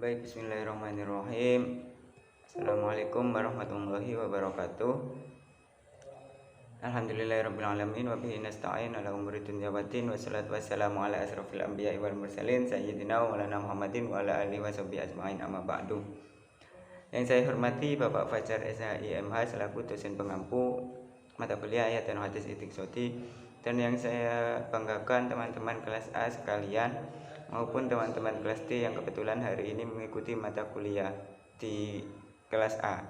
Baik, bismillahirrahmanirrahim. Assalamualaikum warahmatullahi wabarakatuh. Alhamdulillahirrabbilalamin wa bihi nasta'in ala umuri dunya waddin wassalatu wassalamu ala asrofil anbiya'i wal mursalin sayyidina wa maulana Muhammadin wa ala alihi wa sahbihi ajma'in amma ba'du. Yang saya hormati Bapak Fajar SHIMH selaku dosen pengampu mata kuliah ayat dan hadis istiqsoti, dan yang saya banggakan teman-teman kelas A sekalian maupun teman-teman kelas D yang kebetulan hari ini mengikuti mata kuliah di kelas A.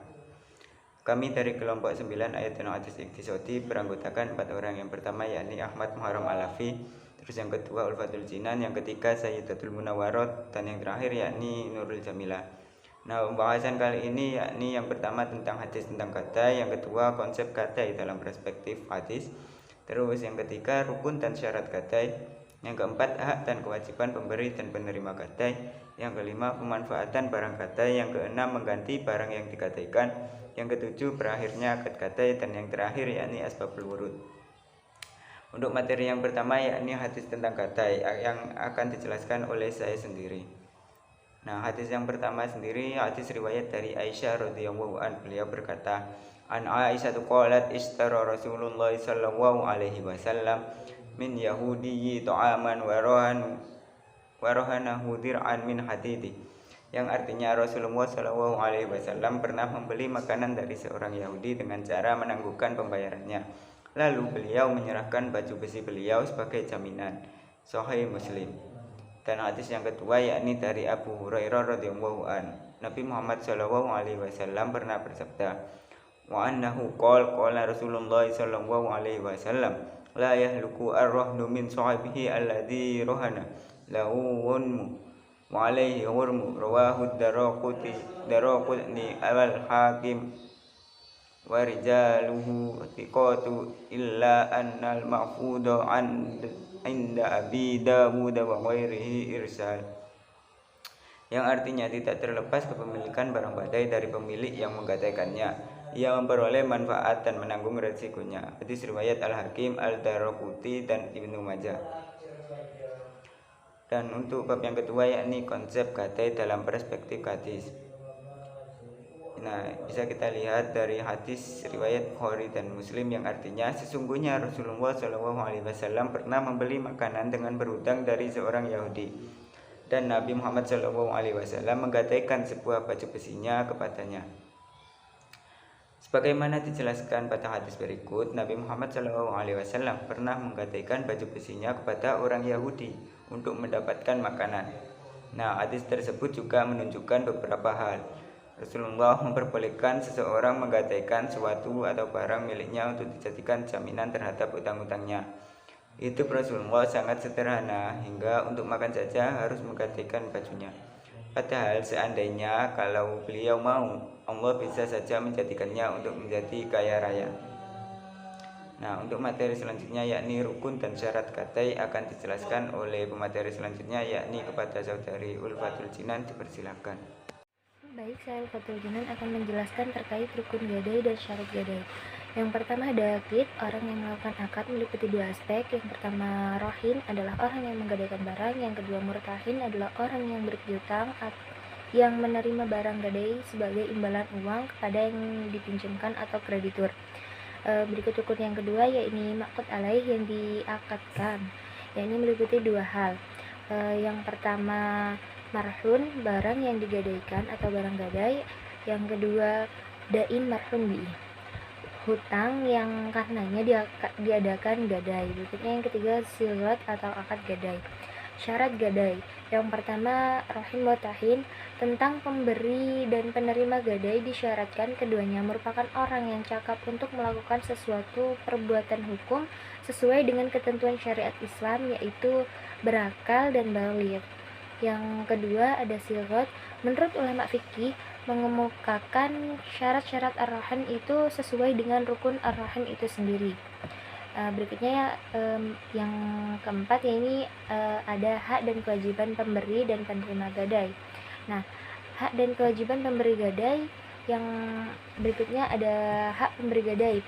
Kami dari kelompok 9 ayat dan hadis istiqsoti beranggotakan 4 orang. Yang pertama yakni Ahmad Muharram Alafi, terus yang kedua Ulfatul Jinan, yang ketiga Sayyidatul Munawwarot, dan yang terakhir yakni Nurul Jamilah. Nah, pembahasan kali ini yakni yang pertama tentang hadis tentang gadai, yang kedua konsep gadai dalam perspektif hadis, terus yang ketiga rukun dan syarat gadai, yang keempat hak dan kewajiban pemberi dan penerima gadai, yang kelima pemanfaatan barang gadai, yang keenam mengganti barang yang digadaikan, yang ketujuh berakhirnya akad gadai, dan yang terakhir yakni asbabul wurud. Untuk materi yang pertama yakni hadis tentang gadai yang akan dijelaskan oleh saya sendiri. Nah, hadis yang pertama sendiri hadis riwayat dari Aisyah radhiyallahu an. Beliau berkata, "An Aisyah qalat ishtara Rasulullah sallallahu alaihi wasallam min yahudiyyi ta'aman wa rahanahu dir'an min hadidi." Yang artinya Rasulullah sallallahu alaihi wasallam pernah membeli makanan dari seorang Yahudi dengan cara menangguhkan pembayarannya. Lalu beliau menyerahkan baju besi beliau sebagai jaminan. Sahih Muslim. Dan hadis yang kedua yakni dari Abu Hurairah radhiyallahu an. Nabi Muhammad sallallahu alaihi wasallam pernah bersabda, "Wa annahu qala Rasulullah sallallahu alaihi wasallam, la yahluku ar-rahnu min sahibihi alladhi rohana lahu ghunmu wa alaihi ghurmu." Rawahu Daraqutni awal Hakim wa rijaluhu thiqatu illa annal mahfudha inda Abi Dawud wa ghairihi irsal. Yang artinya tidak terlepas kepemilikan barang badai dari pemilik yang menggadaikannya, ia memperoleh manfaat dan menanggung resikonya. Hadis riwayat Al-Hakim, Al-Daraqutni, dan Ibnu Majah. Dan untuk bab yang kedua yakni konsep gadai dalam perspektif hadis. Nah, bisa kita lihat dari hadis riwayat Bukhari dan Muslim yang artinya sesungguhnya Rasulullah SAW pernah membeli makanan dengan berhutang dari seorang Yahudi, dan Nabi Muhammad SAW menggadaikan sebuah baju besinya kepadanya. Sebagaimana dijelaskan pada hadis berikut, Nabi Muhammad SAW pernah menggadaikan baju besinya kepada orang Yahudi untuk mendapatkan makanan. Nah, hadis tersebut juga menunjukkan beberapa hal. Rasulullah memperbolehkan seseorang menggadaikan suatu atau barang miliknya untuk dijadikan jaminan terhadap utang-utangnya. Hidup Rasulullah sangat sederhana hingga untuk makan saja harus menggadaikan bajunya. Padahal seandainya kalau beliau mau, Allah bisa saja menjadikannya untuk menjadi kaya raya. Nah, untuk materi selanjutnya yakni rukun dan syarat gadai akan dijelaskan oleh pemateri selanjutnya yakni kepada saudari Ulfatul Jinan. Dipersilakan. Baik, saya Ulfatul Jinan akan menjelaskan terkait rukun gadai dan syarat gadai. Yang pertama ada akid. Orang yang melakukan akad meliputi dua aspek. Yang pertama rohin adalah orang yang menggadaikan barang. Yang kedua murtahin adalah orang yang berpiutang yang menerima barang gadai sebagai imbalan uang kepada yang dipinjamkan atau kreditur. Berikut rukun yang kedua yakni maqud alaih yang diakadkan. Yakni meliputi dua hal. Yang pertama marhun, barang yang digadaikan atau barang gadai. Yang kedua dain marhun bi, hutang yang karenanya diadakan gadai. Berikutnya yang ketiga sirat atau akad gadai. Syarat gadai. Yang pertama rohin mutahin, tentang pemberi dan penerima gadai disyaratkan keduanya merupakan orang yang cakap untuk melakukan sesuatu perbuatan hukum sesuai dengan ketentuan syariat Islam, yaitu berakal dan baligh. Yang kedua ada sirat. Menurut ulama fikih mengemukakan syarat-syarat ar-rahan itu sesuai dengan rukun ar-rahan itu sendiri. Berikutnya yang keempat yakni ada hak dan kewajiban pemberi dan penerima gadai. Nah, hak dan kewajiban pemberi gadai yang berikutnya ada hak pemberi gadai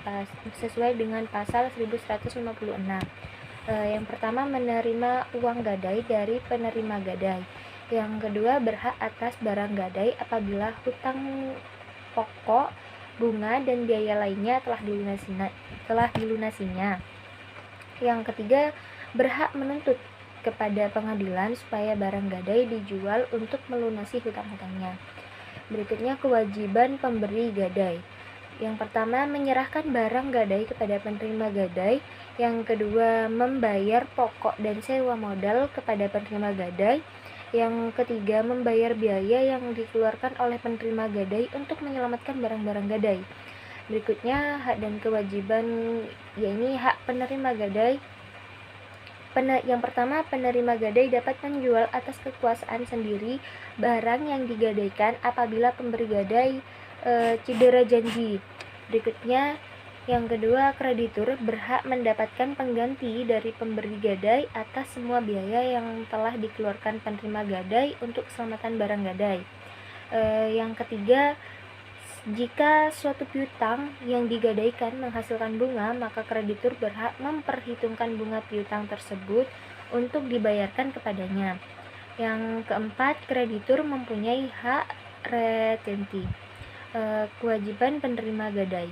sesuai dengan pasal 1156. Yang pertama menerima uang gadai dari penerima gadai. Yang kedua, berhak atas barang gadai apabila hutang pokok, bunga, dan biaya lainnya telah dilunasinya. Yang ketiga, berhak menuntut kepada pengadilan supaya barang gadai dijual untuk melunasi hutang-hutangnya. Berikutnya, kewajiban pemberi gadai. Yang pertama, menyerahkan barang gadai kepada penerima gadai. Yang kedua, membayar pokok dan sewa modal kepada penerima gadai. Yang ketiga, membayar biaya yang dikeluarkan oleh penerima gadai untuk menyelamatkan barang-barang gadai. Berikutnya, hak dan kewajiban, yakni hak penerima gadai. Yang pertama, penerima gadai dapat menjual atas kekuasaan sendiri barang yang digadaikan apabila pemberi gadai cedera janji. Berikutnya, yang kedua, kreditur berhak mendapatkan pengganti dari pemberi gadai atas semua biaya yang telah dikeluarkan penerima gadai untuk keselamatan barang gadai. Yang ketiga, jika suatu piutang yang digadaikan menghasilkan bunga, maka kreditur berhak memperhitungkan bunga piutang tersebut untuk dibayarkan kepadanya. Yang keempat, kreditur mempunyai hak retensi. Kewajiban penerima gadai.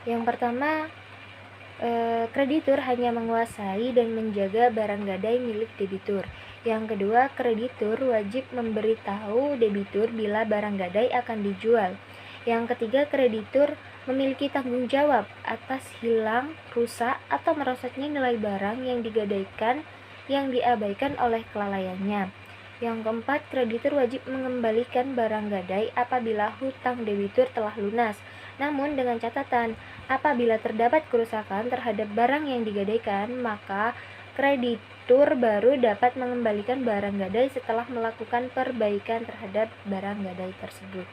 Yang pertama, kreditur hanya menguasai dan menjaga barang gadai milik debitur. Yang kedua, kreditur wajib memberitahu debitur bila barang gadai akan dijual. Yang ketiga, kreditur memiliki tanggung jawab atas hilang, rusak, atau merosotnya nilai barang yang digadaikan yang diabaikan oleh kelalaiannya. Yang keempat, kreditur wajib mengembalikan barang gadai apabila hutang debitur telah lunas. Namun dengan catatan, apabila terdapat kerusakan terhadap barang yang digadaikan, maka kreditur baru dapat mengembalikan barang gadai setelah melakukan perbaikan terhadap barang gadai tersebut.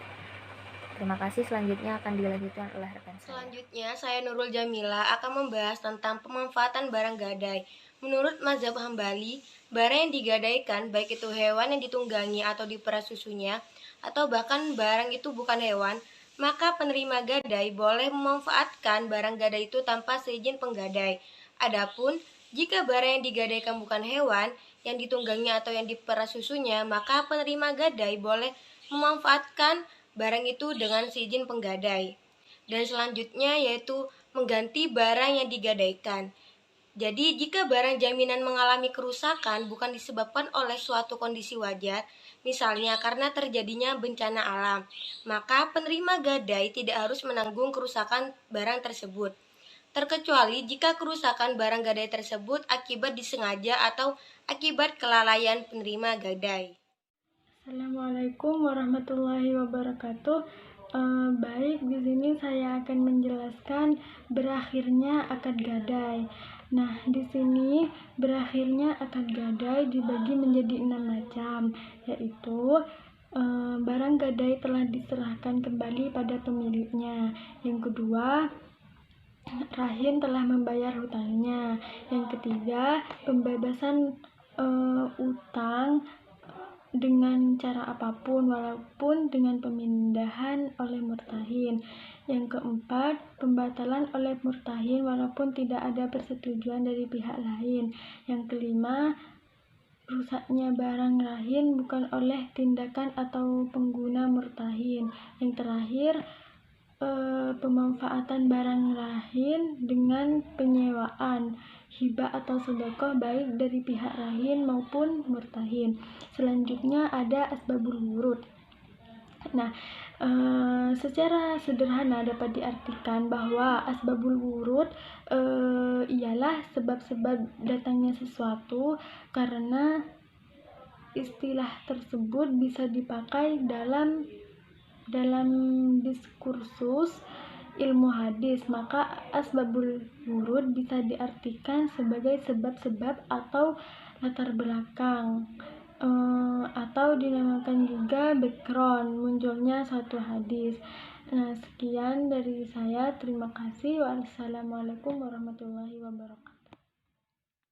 Terima kasih. Selanjutnya akan dilanjutkan oleh rekan saya. Selanjutnya, saya Nurul Jamila akan membahas tentang pemanfaatan barang gadai. Menurut mazhab Hambali, barang yang digadaikan, baik itu hewan yang ditunggangi atau diperah susunya, atau bahkan barang itu bukan hewan, maka penerima gadai boleh memanfaatkan barang gadai itu tanpa seizin penggadai. Adapun, jika barang yang digadaikan bukan hewan, yang ditunggangi atau yang diperah susunya, maka penerima gadai boleh memanfaatkan barang itu dengan seizin penggadai. Dan selanjutnya yaitu mengganti barang yang digadaikan. Jadi jika barang jaminan mengalami kerusakan bukan disebabkan oleh suatu kondisi wajar, misalnya karena terjadinya bencana alam, maka penerima gadai tidak harus menanggung kerusakan barang tersebut. Terkecuali jika kerusakan barang gadai tersebut akibat disengaja atau akibat kelalaian penerima gadai. Assalamualaikum warahmatullahi wabarakatuh. Baik, di sini saya akan menjelaskan berakhirnya akad gadai. Nah, di sini berakhirnya akad gadai dibagi menjadi 6 macam, yaitu barang gadai telah diserahkan kembali pada pemiliknya. Yang kedua, rahin telah membayar hutangnya. Yang ketiga, pembebasan utang dengan cara apapun, walaupun dengan pemindahan oleh murtahin. Yang keempat, pembatalan oleh murtahin walaupun tidak ada persetujuan dari pihak lain. Yang kelima, rusaknya barang rahin bukan oleh tindakan atau pengguna murtahin. Yang terakhir, pemanfaatan barang rahin dengan penyewaan, hibah atau sedekah baik dari pihak rahin maupun murtahin. Selanjutnya ada asbabul wurud. Nah, secara sederhana dapat diartikan bahwa asbabul wurud ialah sebab-sebab datangnya sesuatu, karena istilah tersebut bisa dipakai dalam diskursus ilmu hadis. Maka asbabul wurud bisa diartikan sebagai sebab-sebab atau latar belakang, atau dinamakan juga background munculnya suatu hadis. Nah, sekian dari saya. Terima kasih. Wassalamualaikum warahmatullahi wabarakatuh.